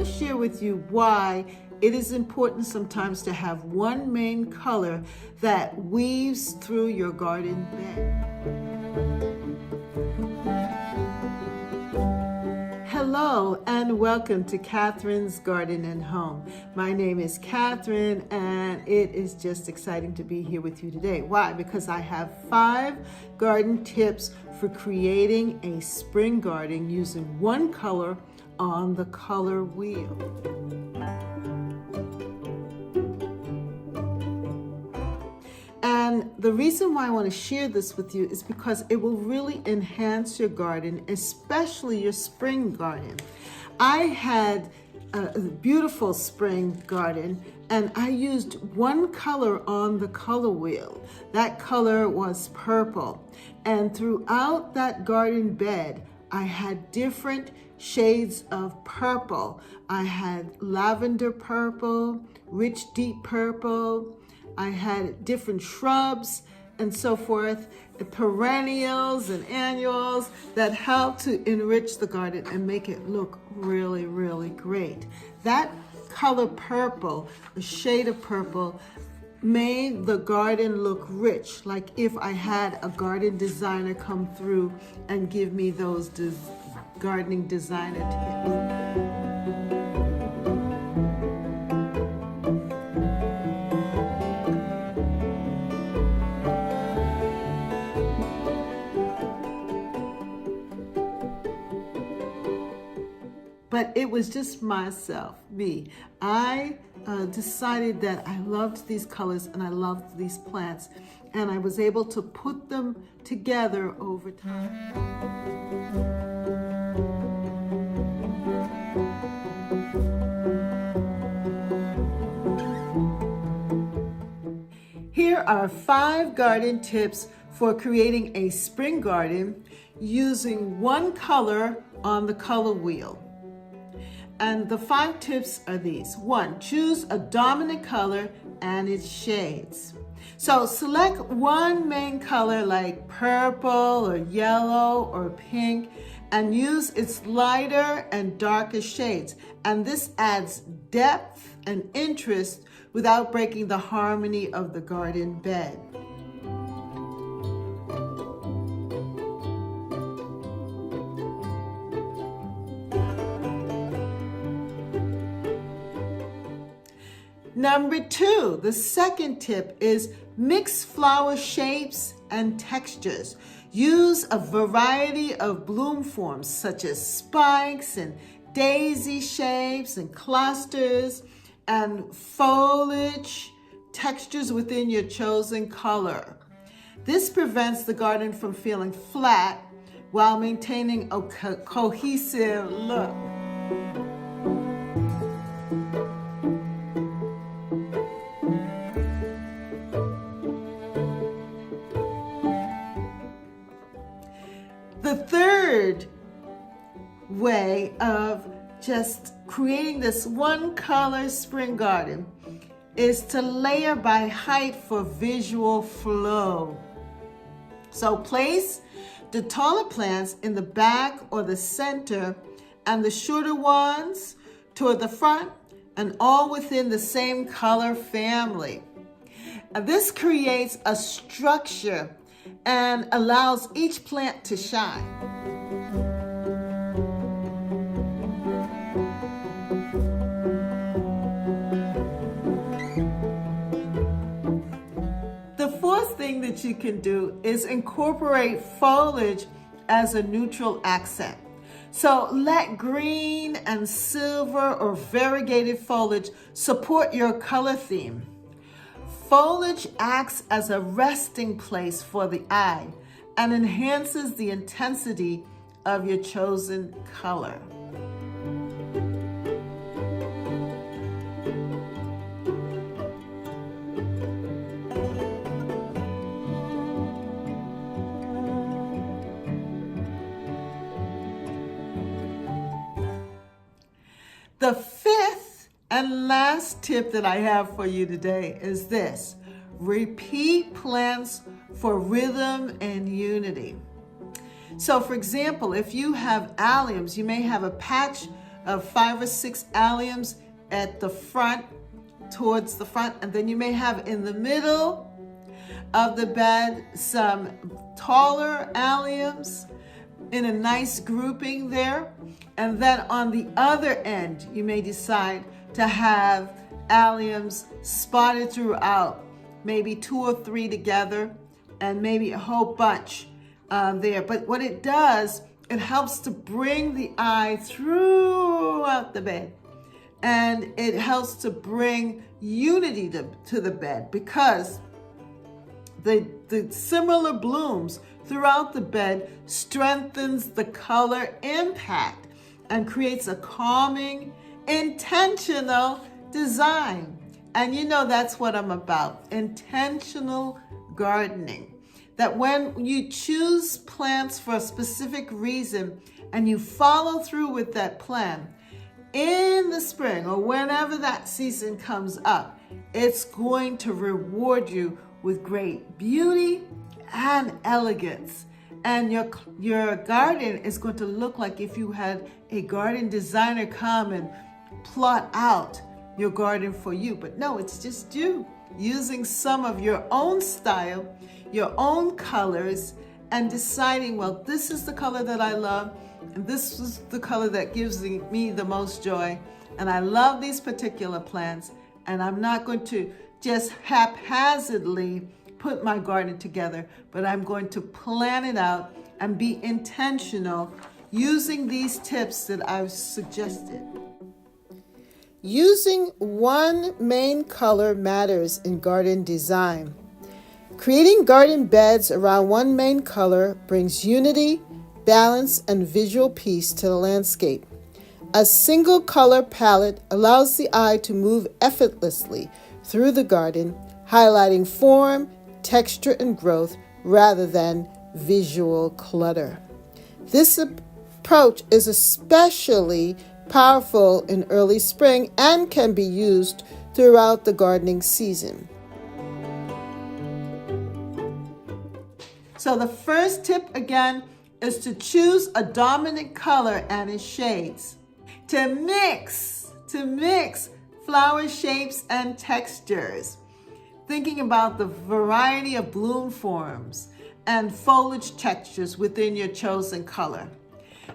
to share with you why it is important sometimes to have one main color that weaves through your garden bed. Hello and welcome to Catherine's Garden and Home. My name is Catherine and it is just exciting to be here with you today. Why? Because I have 5 garden tips for creating a spring garden using one color on the color wheel. And the reason why I want to share this with you is because it will really enhance your garden, especially your spring garden. I had a beautiful spring garden and I used one color on the color wheel. That color was purple. And throughout that garden bed, I had different shades of purple. I had lavender purple, rich deep purple. I had different shrubs and so forth, perennials and annuals that help to enrich the garden and make it look really, really great. That color purple, a shade of purple, made the garden look rich, like if I had a garden designer come through and give me those gardening designer tips. But it was just myself, me. I decided that I loved these colors and I loved these plants, and I was able to put them together over time. Here are 5 garden tips for creating a spring garden using one color on the color wheel. And the 5 tips are these. 1, choose a dominant color and its shades. So select one main color like purple or yellow or pink and use its lighter and darker shades. And this adds depth and interest without breaking the harmony of the garden bed. Number 2, the second tip is mix flower shapes and textures. Use a variety of bloom forms such as spikes and daisy shapes and clusters and foliage textures within your chosen color. This prevents the garden from feeling flat while maintaining a cohesive look. The third way of just creating this one color spring garden is to layer by height for visual flow. So place the taller plants in the back or the center and the shorter ones toward the front, and all within the same color family. This creates a structure and allows each plant to shine. The fourth thing that you can do is incorporate foliage as a neutral accent. So let green and silver or variegated foliage support your color theme. Foliage acts as a resting place for the eye and enhances the intensity of your chosen color. The fifth and last tip that I have for you today is this: repeat plants for rhythm and unity. So for example, if you have alliums, you may have a patch of 5 or 6 alliums at the front, towards the front, and then you may have in the middle of the bed some taller alliums in a nice grouping there. And then on the other end, you may decide to have alliums spotted throughout, maybe 2 or 3 together, and maybe a whole bunch there. But what it does, it helps to bring the eye throughout the bed. And it helps to bring unity to the bed, because the similar blooms throughout the bed strengthens the color impact and creates a calming, intentional design. And you know that's what I'm about, intentional gardening. That when you choose plants for a specific reason and you follow through with that plan, in the spring or whenever that season comes up, it's going to reward you with great beauty and elegance. And your garden is going to look like if you had a garden designer come and plot out your garden for you. But no, it's just you using some of your own style, your own colors, and deciding, well, this is the color that I love, and this is the color that gives me the most joy. And I love these particular plants, and I'm not going to just haphazardly put my garden together, but I'm going to plan it out and be intentional using these tips that I've suggested. Using one main color matters in garden design. Creating garden beds around one main color brings unity, balance, and visual peace to the landscape. A single color palette allows the eye to move effortlessly through the garden, highlighting form, texture, and growth rather than visual clutter. This approach is especially powerful in early spring and can be used throughout the gardening season. So the first tip again is to choose a dominant color and its shades. To mix flower shapes and textures. Thinking about the variety of bloom forms and foliage textures within your chosen color.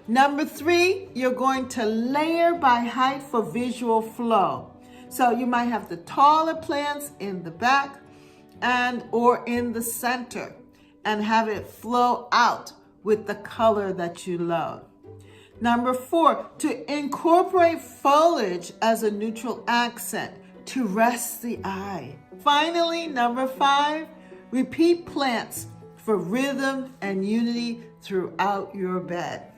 Number 3, you're going to layer by height for visual flow. So you might have the taller plants in the back or in the center, and have it flow out with the color that you love. Number 4, to incorporate foliage as a neutral accent to rest the eye. Finally, number 5, repeat plants for rhythm and unity throughout your bed.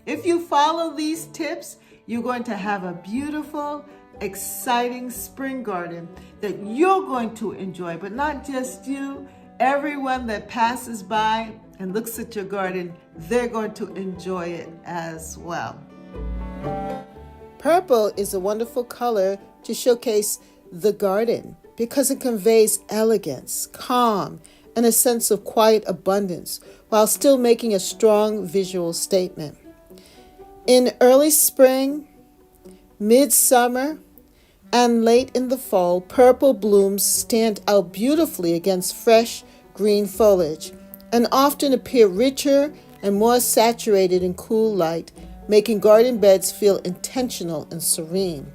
If you follow these tips, you're going to have a beautiful, exciting spring garden that you're going to enjoy, but not just you. Everyone that passes by and looks at your garden, they're going to enjoy it as well. Purple is a wonderful color to showcase the garden because it conveys elegance, calm, and a sense of quiet abundance while still making a strong visual statement. In early spring, midsummer, and late in the fall, purple blooms stand out beautifully against fresh green foliage and often appear richer and more saturated in cool light, making garden beds feel intentional and serene.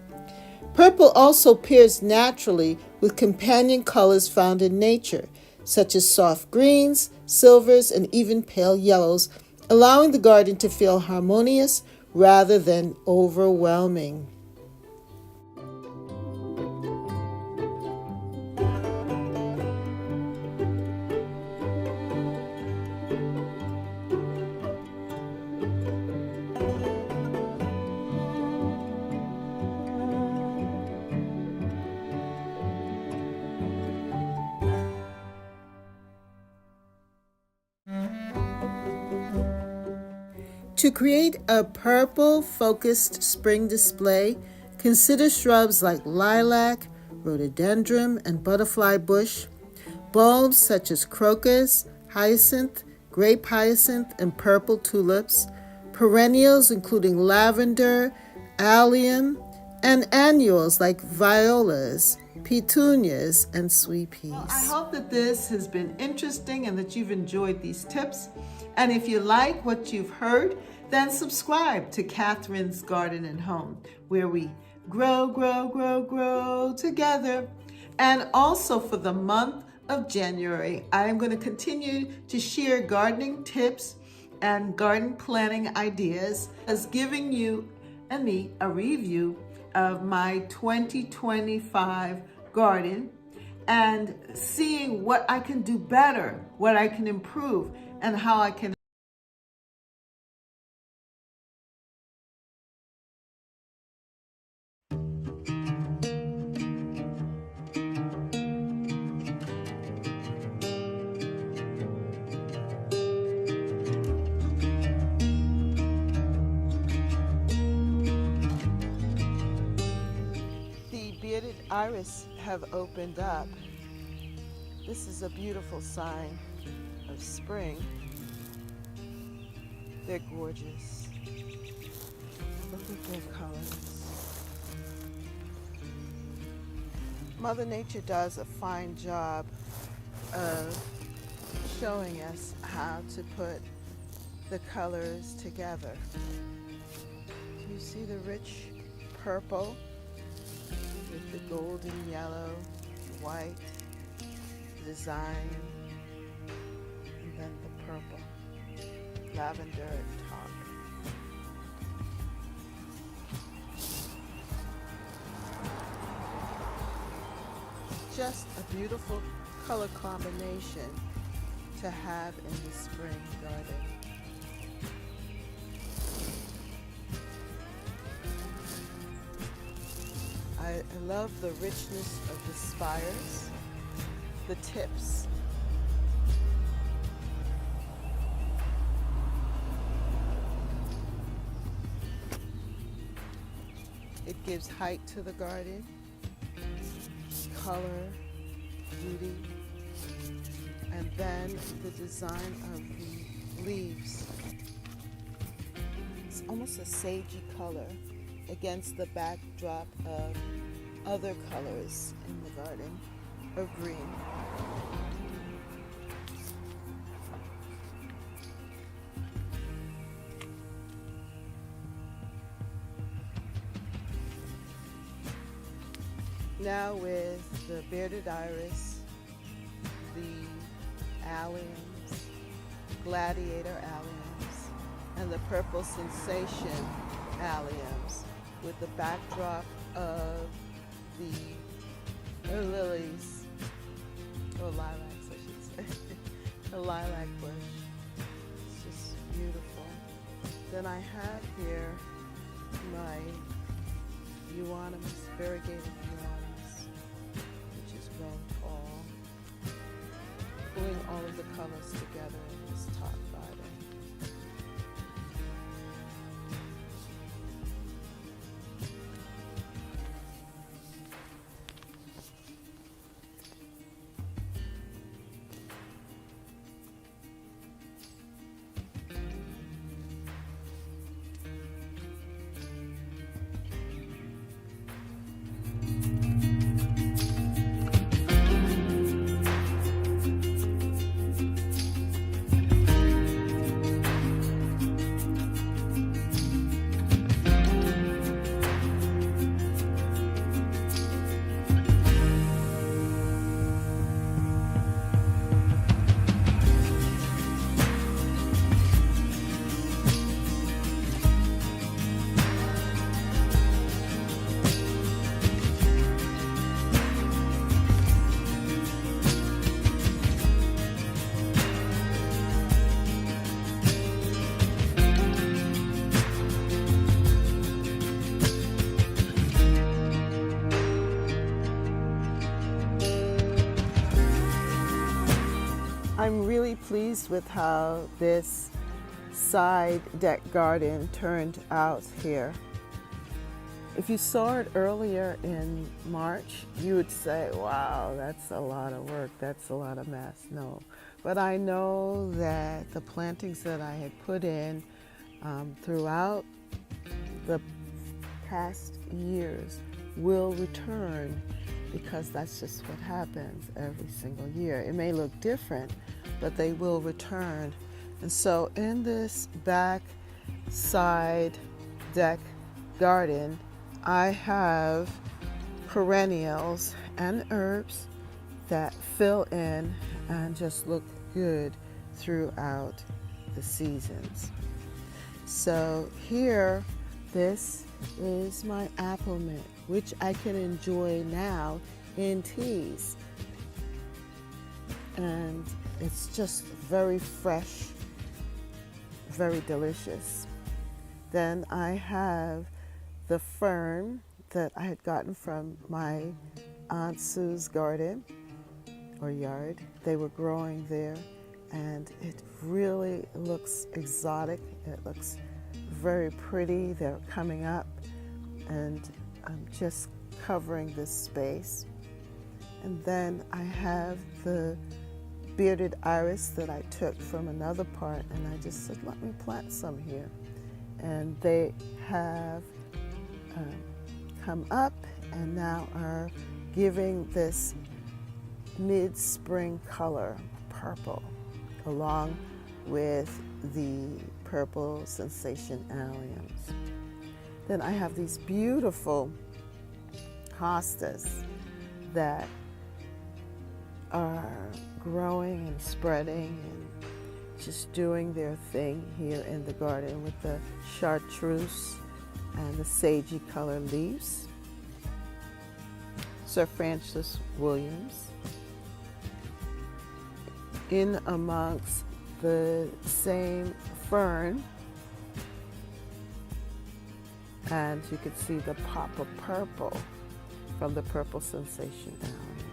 Purple also pairs naturally with companion colors found in nature, such as soft greens, silvers, and even pale yellows, allowing the garden to feel harmonious rather than overwhelming. To create a purple-focused spring display, consider shrubs like lilac, rhododendron, and butterfly bush, bulbs such as crocus, hyacinth, grape hyacinth, and purple tulips, perennials including lavender, allium, and annuals like violas, petunias, and sweet peas. Well, I hope that this has been interesting and that you've enjoyed these tips. And if you like what you've heard, then subscribe to Catherine's Garden and Home, where we grow, grow, grow, grow together. And also for the month of January, I am going to continue to share gardening tips and garden planning ideas, as giving you and me a review of my 2025 garden and seeing what I can do better, what I can improve, and how I can bearded iris have opened up. This is a beautiful sign of spring. They're gorgeous. Look at their colors. Mother Nature does a fine job of showing us how to put the colors together. Do you see the rich purple with the golden yellow, white design, and then the purple, lavender at top. Just a beautiful color combination to have in the spring garden. I love the richness of the spires, the tips. It gives height to the garden, color, beauty, and then the design of the leaves. It's almost a sagey color against the backdrop of other colors in the garden of green. Now with the bearded iris, the alliums, gladiator alliums, and the purple sensation alliums, with the backdrop of the lilies, or lilacs I should say, the lilac bush. It's just beautiful. Then I have here my euonymus, variegated euonymus, which is grown tall, pulling all of the colors together in this top garden. I'm really pleased with how this side deck garden turned out here. If you saw it earlier in March, you would say, wow, that's a lot of work, that's a lot of mess. No, but I know that the plantings that I had put in throughout the past years will return, because that's just what happens every single year. It may look different, but they will return. And so in this back side deck garden, I have perennials and herbs that fill in and just look good throughout the seasons. So here, this is my apple mint, which I can enjoy now in teas. And it's just very fresh, very delicious. Then I have the fern that I had gotten from my Aunt Sue's garden or yard. They were growing there, and it really looks exotic. It looks very pretty. They're coming up, and I'm just covering this space. And then I have the bearded iris that I took from another part, and I just said, let me plant some here. And they have come up and now are giving this mid-spring color, purple, along with the purple sensation alliums. Then I have these beautiful hostas that are growing and spreading and just doing their thing here in the garden with the chartreuse and the sagey colored leaves. Sir Francis Williams. In amongst the same fern, and you can see the pop of purple from the purple sensation alliums.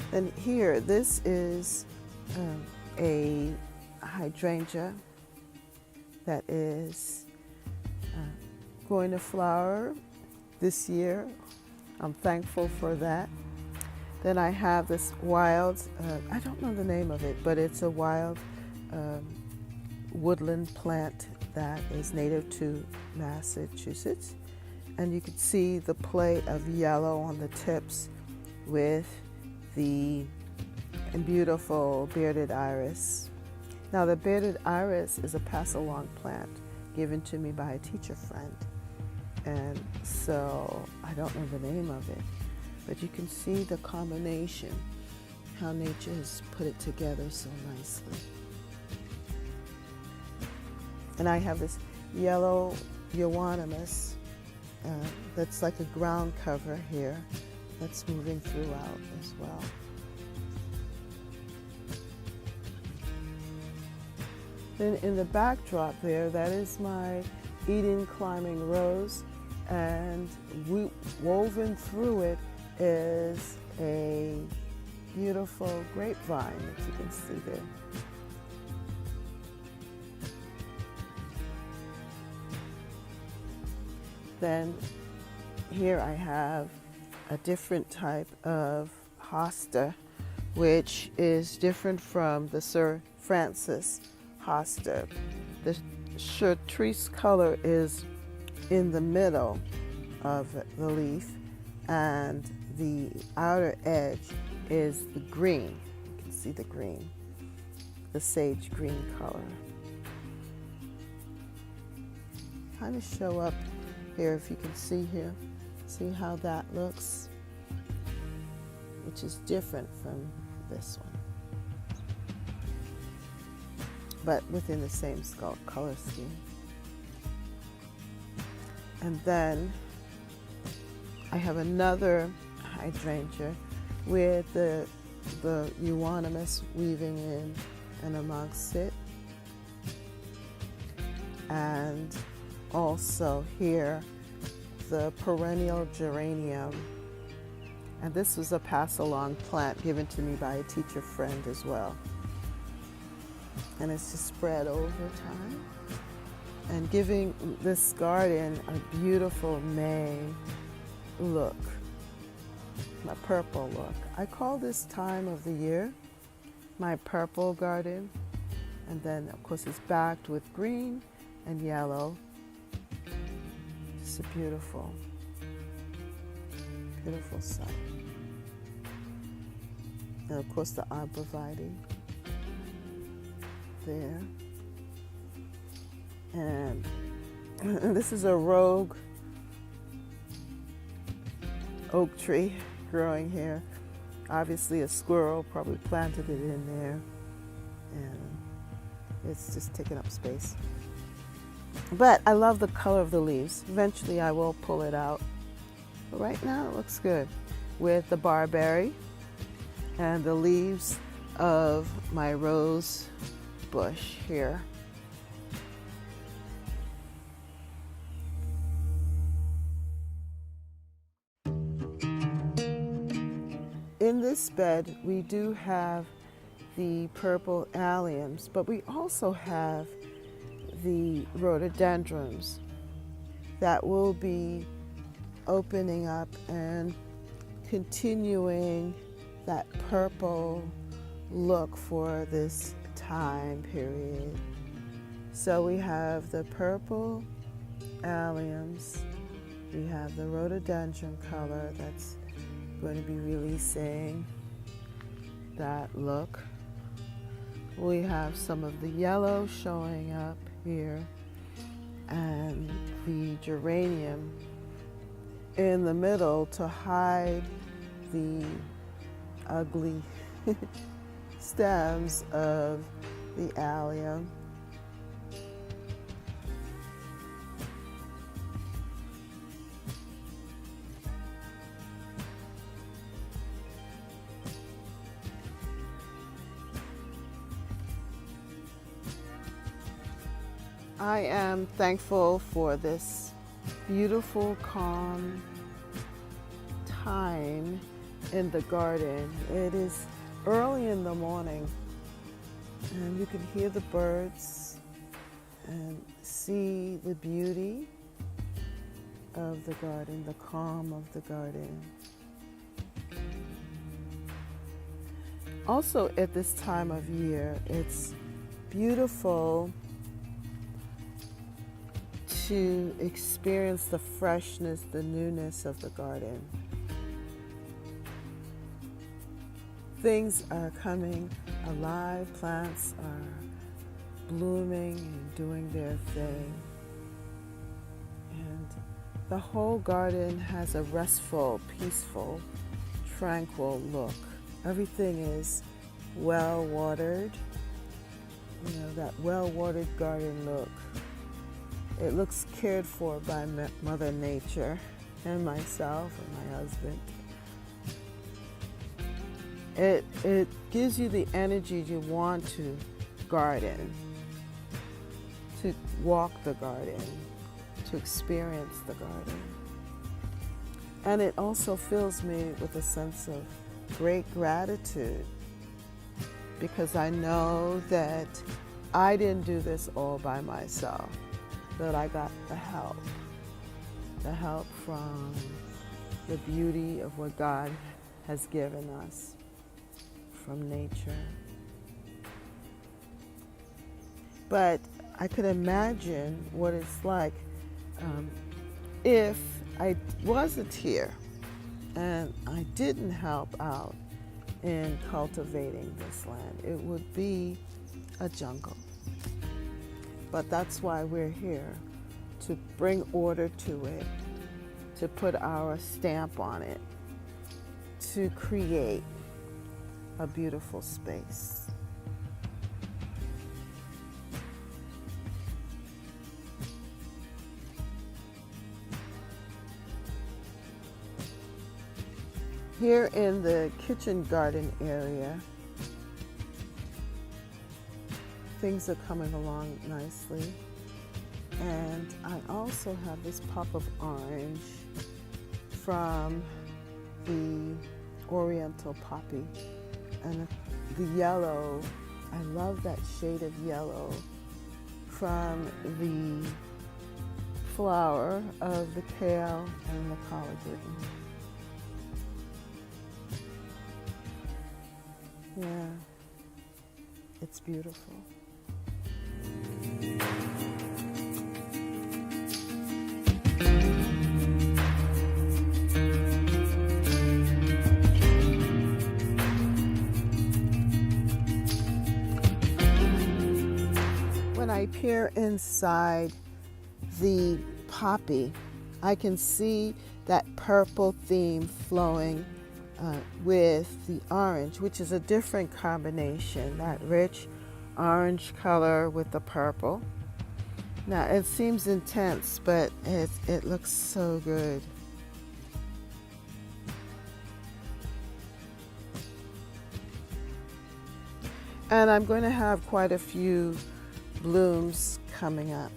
Then here, this is a hydrangea that is going to flower this year. I'm thankful for that. Then I have this wild, I don't know the name of it, but it's a wild woodland plant that is native to Massachusetts. And you can see the play of yellow on the tips with the beautiful bearded iris. Now the bearded iris is a pass-along plant given to me by a teacher friend. And so I don't know the name of it, but you can see the combination, how nature has put it together so nicely. And I have this yellow euonymus that's like a ground cover here that's moving throughout as well. Then in the backdrop there, that is my Eden climbing rose, and woven through it is a beautiful grapevine that you can see there. Then here I have a different type of hosta, which is different from the Sir Francis hosta. The chartreuse color is in the middle of the leaf, and the outer edge is the green. You can see the green, the sage green color. Kind of show up here, if you can see here. See how that looks, which is different from this one, but within the same color scheme. And then I have another hydrangea with the euonymus weaving in and amongst it. And also here, the perennial geranium. And this was a pass-along plant given to me by a teacher friend as well. And it's just spread over time and giving this garden a beautiful May look, a purple look. I call this time of the year my purple garden. And then of course it's backed with green and yellow. It's a beautiful, beautiful sight. And of course the arborvitae there. And this is a rogue oak tree growing here. Obviously a squirrel probably planted it in there, and it's just taking up space. But I love the color of the leaves. Eventually I will pull it out. But right now it looks good with the barberry and the leaves of my rose bush here. In this bed, we do have the purple alliums, but we also have the rhododendrons that will be opening up and continuing that purple look for this time period. So we have the purple alliums, we have the rhododendron color that's going to be releasing that look. We have some of the yellow showing up here, and the geranium in the middle to hide the ugly stems of the allium. I am thankful for this beautiful, calm time in the garden. It is early in the morning, and you can hear the birds and see the beauty of the garden, the calm of the garden. Also, at this time of year, it's beautiful to experience the freshness, the newness of the garden. Things are coming alive, plants are blooming and doing their thing. And the whole garden has a restful, peaceful, tranquil look. Everything is well watered, that well watered garden look. It looks cared for by Mother Nature and myself and my husband. It gives you the energy to want to garden, to walk the garden, to experience the garden. And it also fills me with a sense of great gratitude, because I know that I didn't do this all by myself, that I got the help from the beauty of what God has given us from nature. But I could imagine what it's like if I wasn't here and I didn't help out in cultivating this land. It would be a jungle. But that's why we're here, to bring order to it, to put our stamp on it, to create a beautiful space. Here in the kitchen garden area, things are coming along nicely. And I also have this pop of orange from the Oriental poppy. And the yellow, I love that shade of yellow from the flower of the kale and the collard green. Yeah, it's beautiful. When I peer inside the poppy, I can see that purple theme flowing with the orange, which is a different combination, that rich orange color with the purple. Now it seems intense, but it looks so good. And I'm going to have quite a few blooms coming up.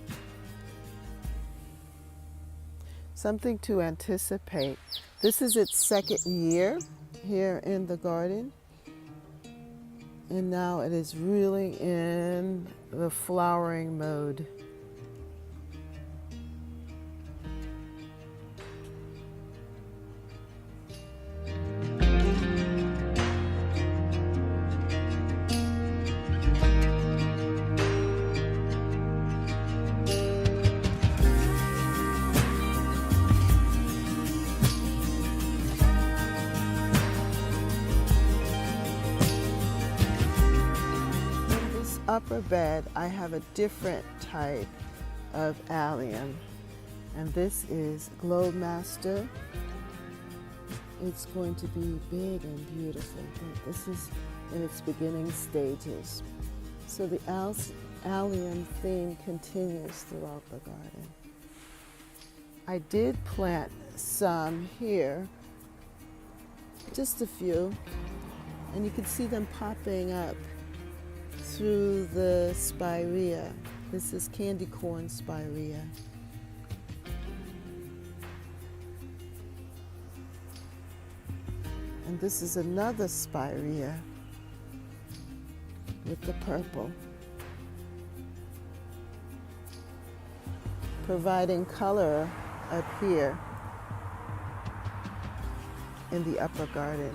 Something to anticipate. This is its second year here in the garden. And now it is really in the flowering mode. Upper bed, I have a different type of allium, and this is Glowmaster. It's going to be big and beautiful, but this is in its beginning stages. So the allium theme continues throughout the garden. I did plant some here, just a few, and you can see them popping up through the spirea. This is candy corn spirea. And this is another spirea with the purple, providing color up here in the upper garden.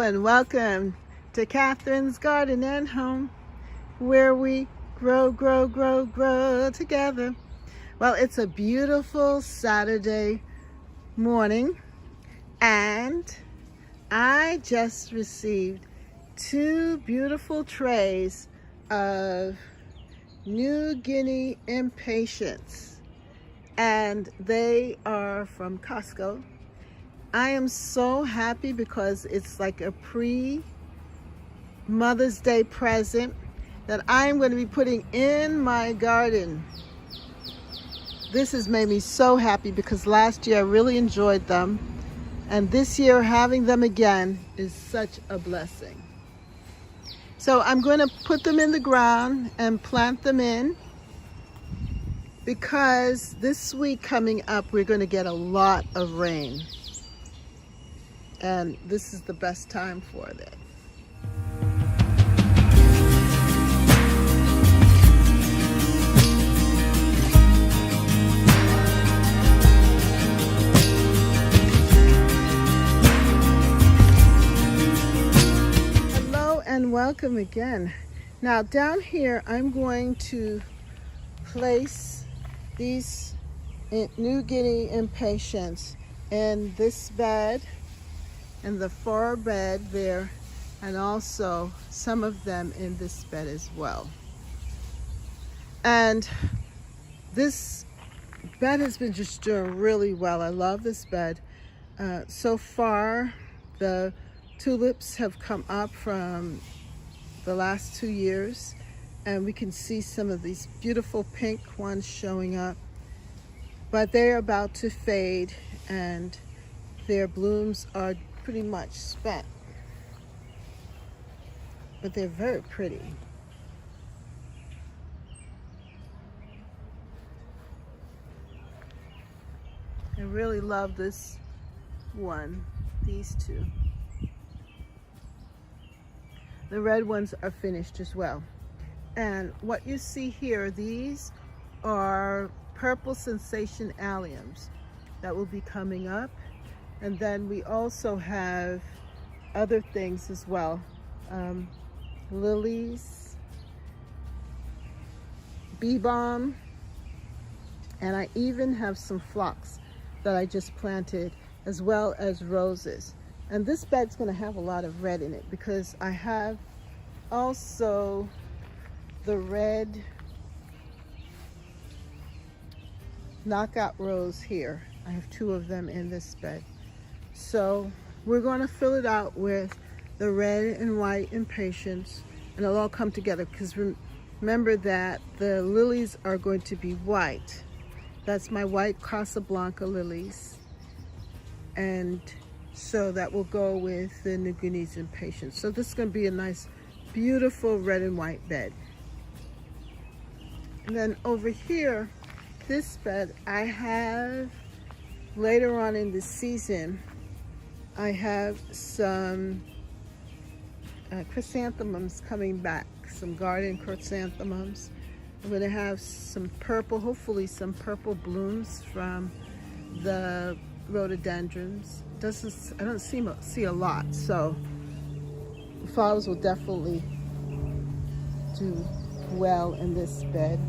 And welcome to Catherine's Garden and Home, where we grow together. Well, it's a beautiful Saturday morning, and I just received 2 beautiful trays of New Guinea Impatiens, and they are from Costco. I am so happy because it's like a pre-Mother's Day present that I'm going to be putting in my garden. This has made me so happy because last year I really enjoyed them, and this year having them again is such a blessing. So I'm going to put them in the ground and plant them in, because this week coming up we're going to get a lot of rain. And this is the best time for it. Hello and welcome again. Now down here I'm going to place these New Guinea Impatiens in this bed. in the far bed there, and also some of them in this bed as well. And this bed has been just doing really well. I love this bed. So far, the tulips have come up from the last 2 years, and we can see some of these beautiful pink ones showing up, but they're about to fade and their blooms are pretty much spent, but they're very pretty. I really love this one, these two. The red ones are finished as well. And what you see here, these are purple sensation alliums that will be coming up. And then we also have other things as well. Lilies, bee balm, and I even have some phlox that I just planted, as well as roses. And this bed's going to have a lot of red in it because I have also the red knockout rose here. I have 2 of them in this bed. So we're going to fill it out with the red and white impatiens, and it'll all come together because remember that the lilies are going to be white. That's my white Casablanca lilies. And so that will go with the New Guineas impatiens. So this is going to be a nice, beautiful red and white bed. And then over here, this bed, I have later on in the season, I have some chrysanthemums coming back, some garden chrysanthemums. I'm going to have some purple, hopefully some purple blooms from the rhododendrons. I don't see a lot, so the flowers will definitely do well in this bed.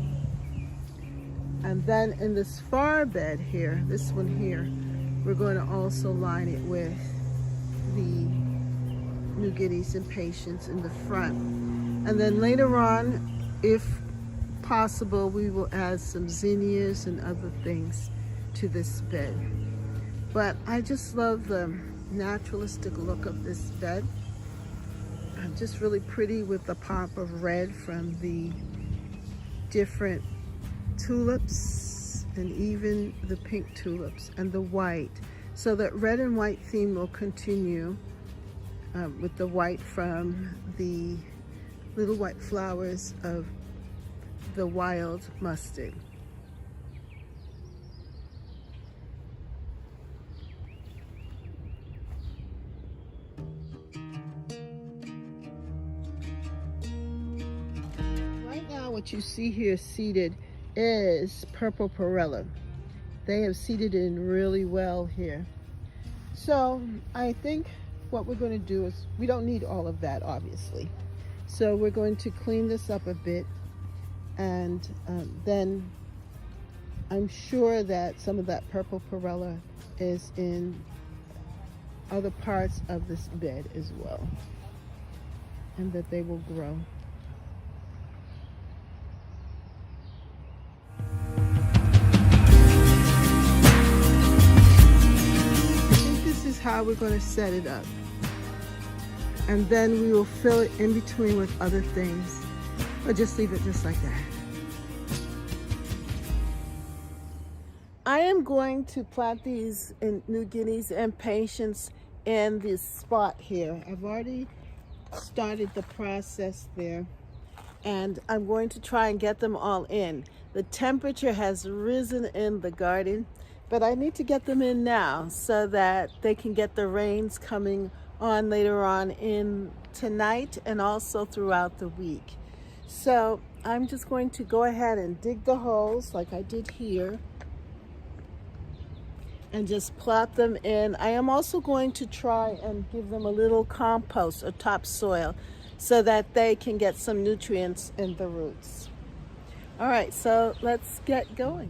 And then in this far bed here, this one here, we're going to also line it with the New Guineas impatiens in the front. And then later on, if possible, we will add some zinnias and other things to this bed. But I just love the naturalistic look of this bed. Just really pretty with the pop of red from the different tulips and even the pink tulips and the white. So that red and white theme will continue with the white from the little white flowers of the wild mustard. Right now what you see here seeded is purple perilla. They have seeded in really well here. So I think what we're going to do is, we don't need all of that obviously. So we're going to clean this up a bit, and then I'm sure that some of that purple perilla is in other parts of this bed as well, and that they will grow. How we're going to set it up, and then we will fill it in between with other things, or just leave it just like that. I am going to plant these in New Guineas impatiens in this spot here. I've already started the process there, and I'm going to try and get them all in. The temperature has risen in the garden, but I need to get them in now so that they can get the rains coming on later on in tonight and also throughout the week. So I'm just going to go ahead and dig the holes like I did here and just plot them in. I am also going to try and give them a little compost or topsoil so that they can get some nutrients in the roots. All right, so let's get going.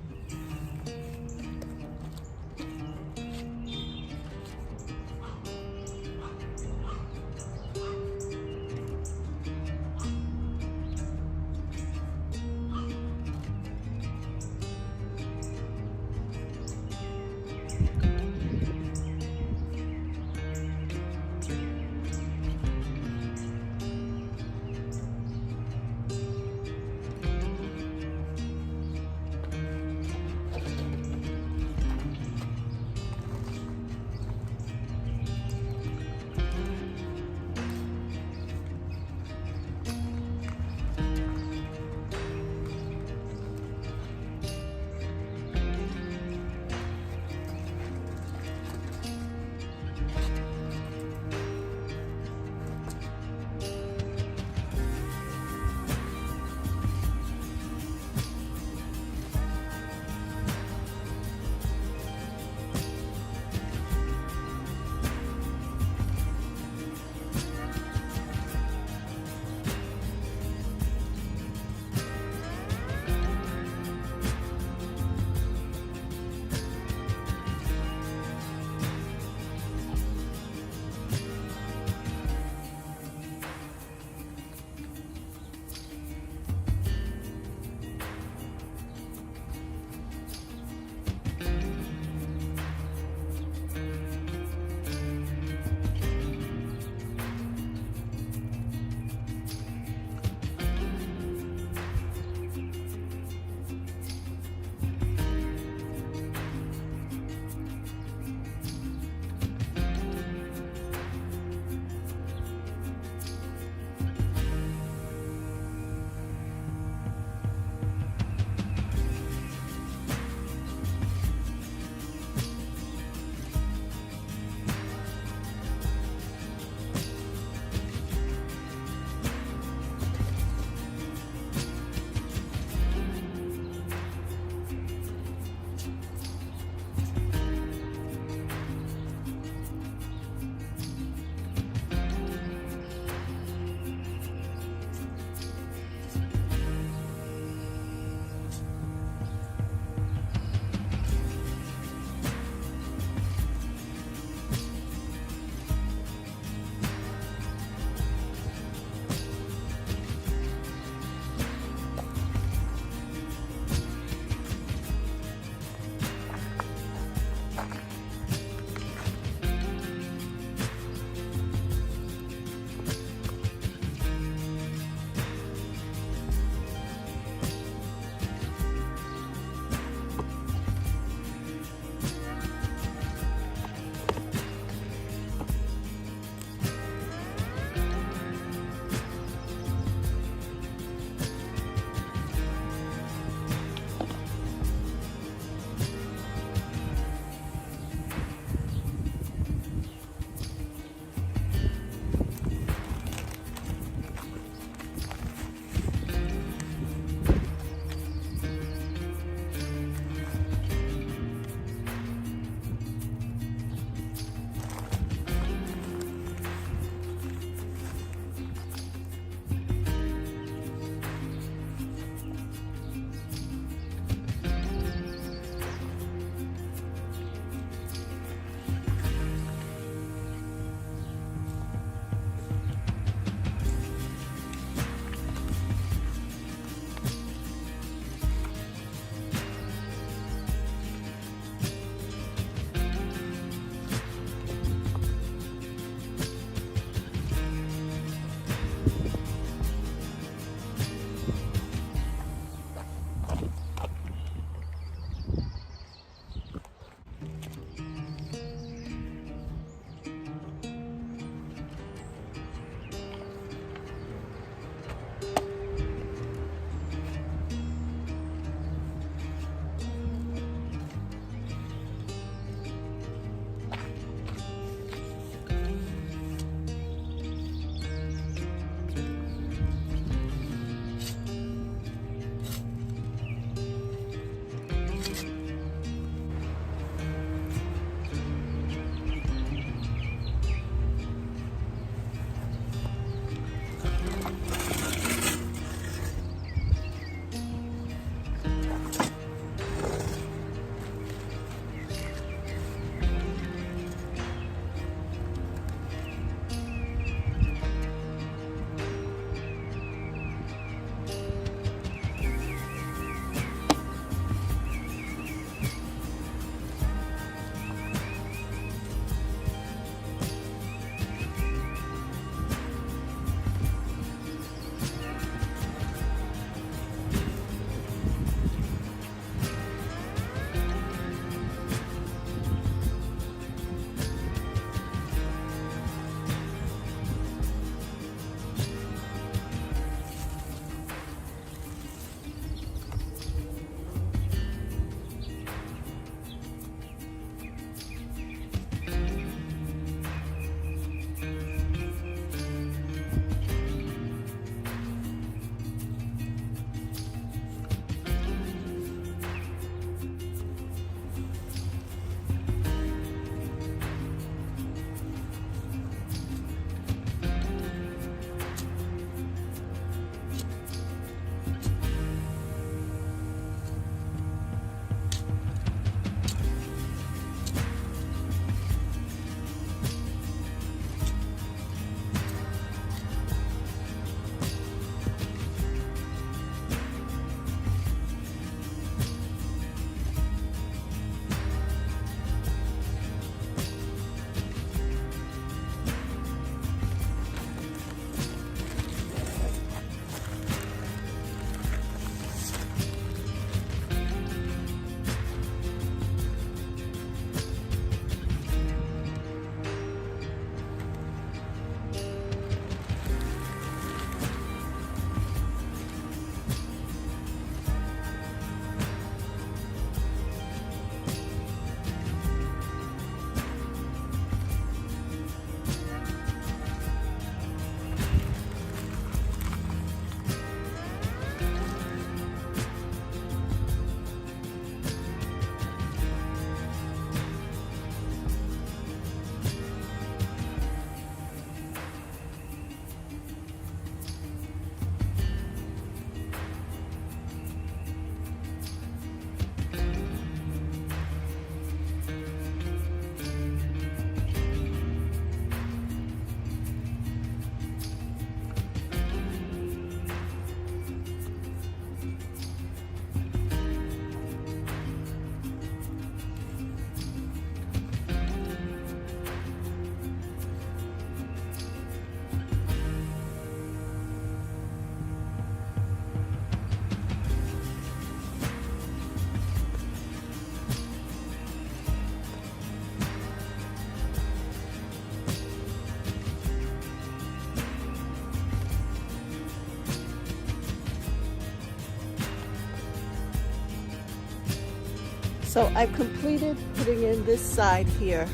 So I've completed putting in this side here,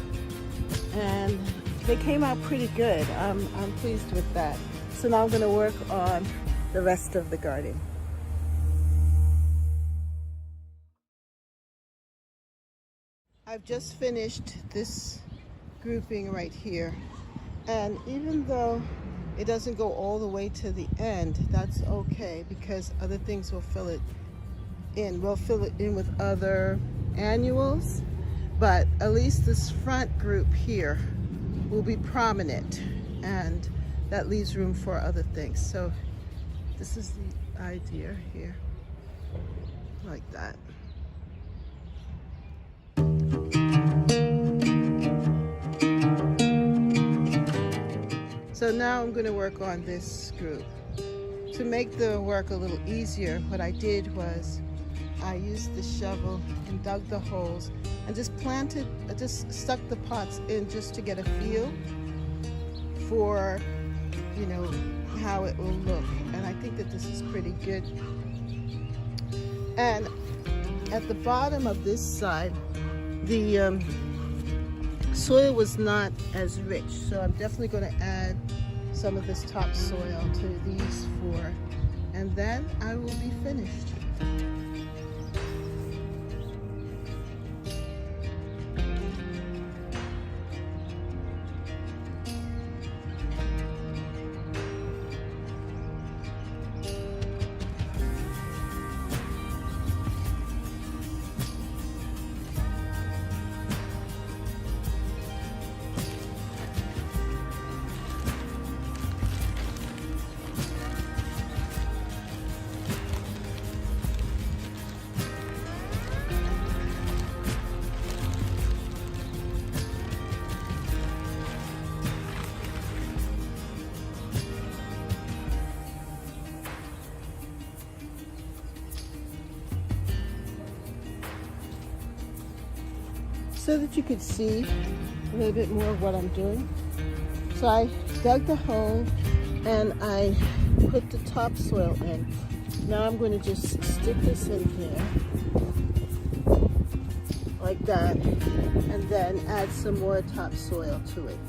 and they came out pretty good. I'm pleased with that. So now I'm going to work on the rest of the garden. I've just finished this grouping right here, and even though it doesn't go all the way to the end, that's okay because other things will fill it in. We'll fill it in with other annuals, but at least this front group here will be prominent, and that leaves room for other things. So this is the idea here, like that. So now I'm going to work on this group. To make the work a little easier, what I did was I used the shovel and dug the holes and just stuck the pots in just to get a feel for, you know, how it will look. And I think that this is pretty good. And at the bottom of this side, the soil was not as rich, so I'm definitely going to add some of this topsoil to these four, and then I will be finished. So that you could see a little bit more of what I'm doing. So I dug the hole and I put the topsoil in. Now I'm going to just stick this in here, like that, and then add some more topsoil to it.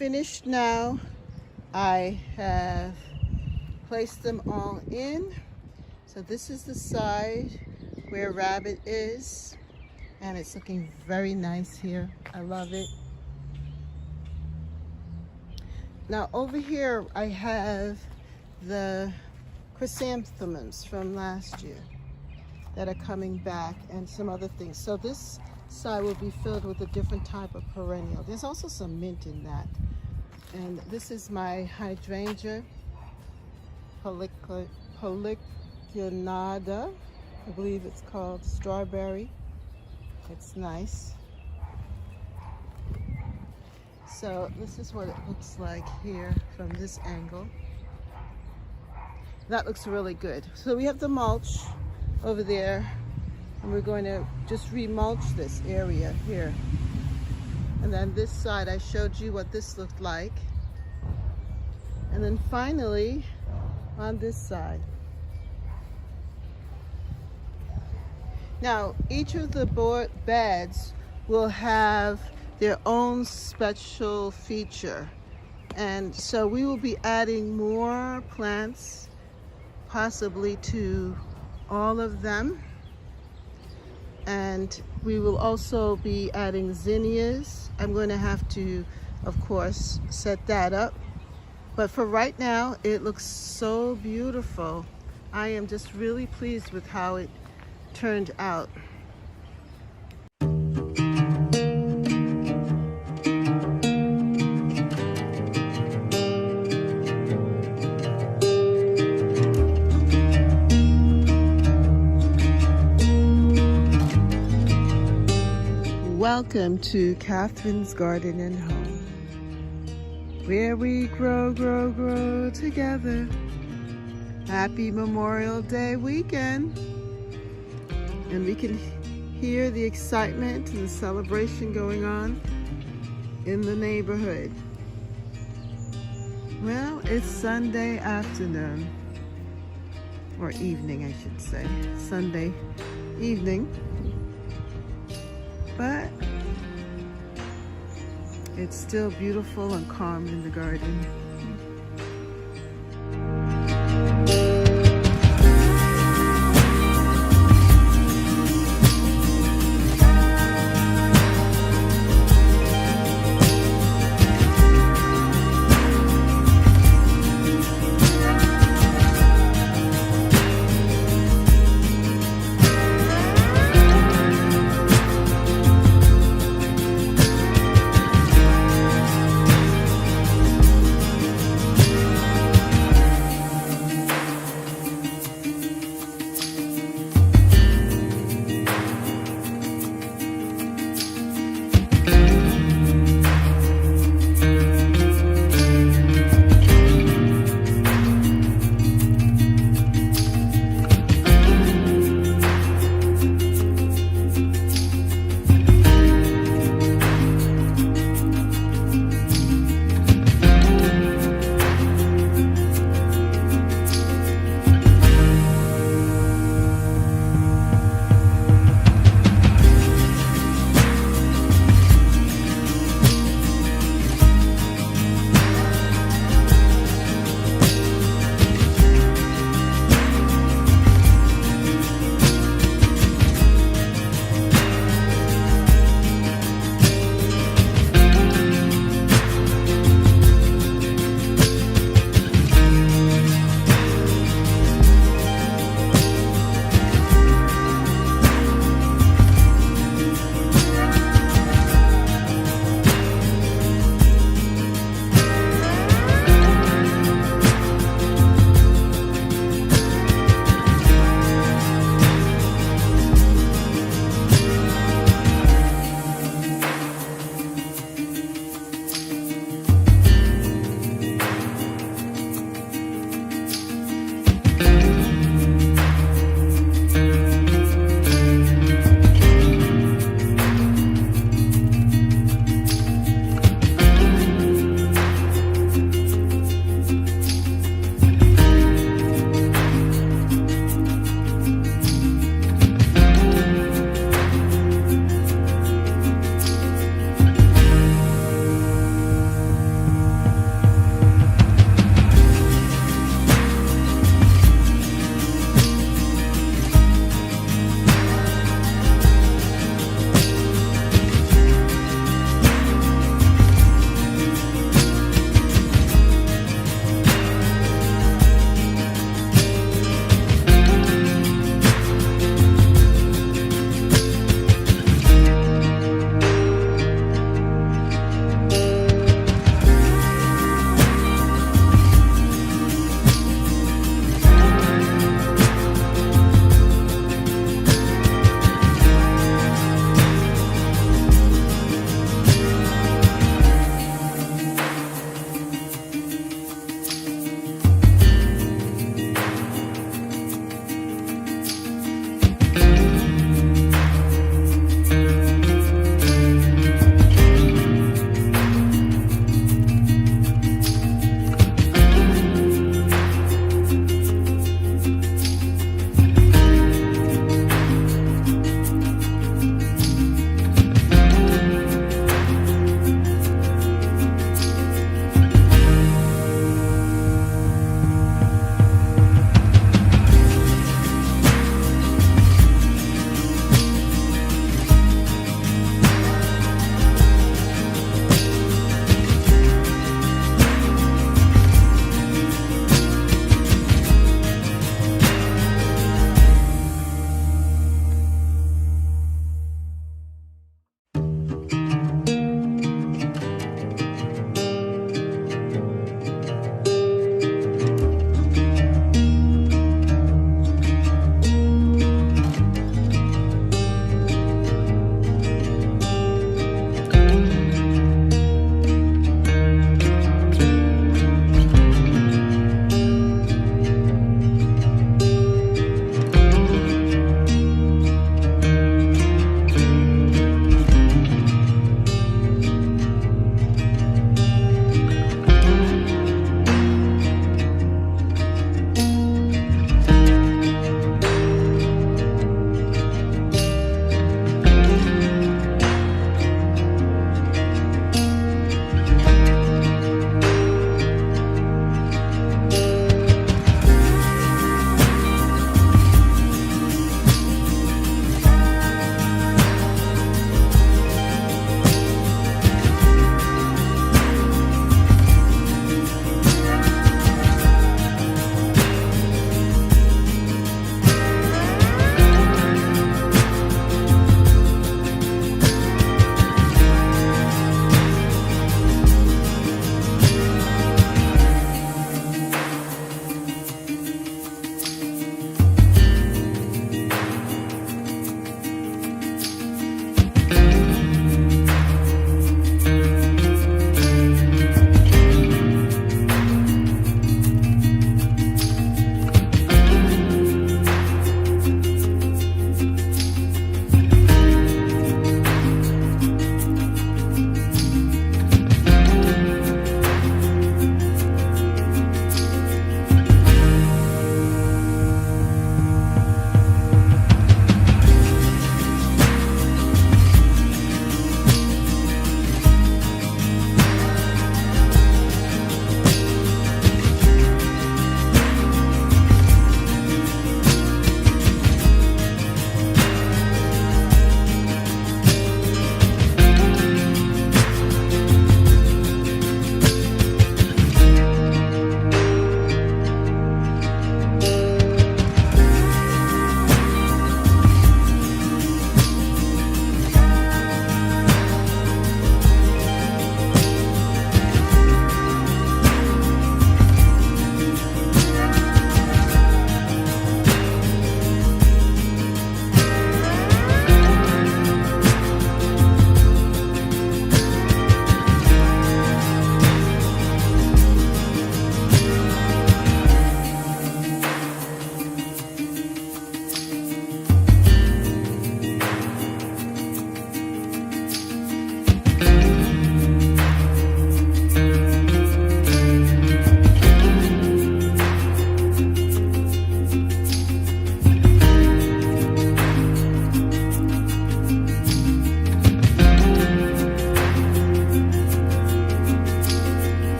finished now. I have placed them all in. So this is the side where Rabbit is, and it's looking very nice here. I love it. Now over here I have the chrysanthemums from last year that are coming back, and some other things. So this side will be filled with a different type of perennial. There's also some mint in that. And this is my hydrangea paliconada. I believe it's called strawberry. It's nice. So this is what it looks like here from this angle. That looks really good. So we have the mulch over there, and we're going to just remulch this area here. And then this side, I showed you what this looked like. And then finally, on this side. Now, each of the beds will have their own special feature. And so we will be adding more plants, possibly to all of them. And we will also be adding zinnias. I'm going to have to, of course, set that up. But for right now, it looks so beautiful. I am just really pleased with how it turned out. Welcome to Catherine's Garden and Home, where we grow, grow, grow together. Happy Memorial Day weekend. And we can hear the excitement and the celebration going on in the neighborhood. Well, it's Sunday afternoon, or evening, I should say. Sunday evening. But it's still beautiful and calm in the garden.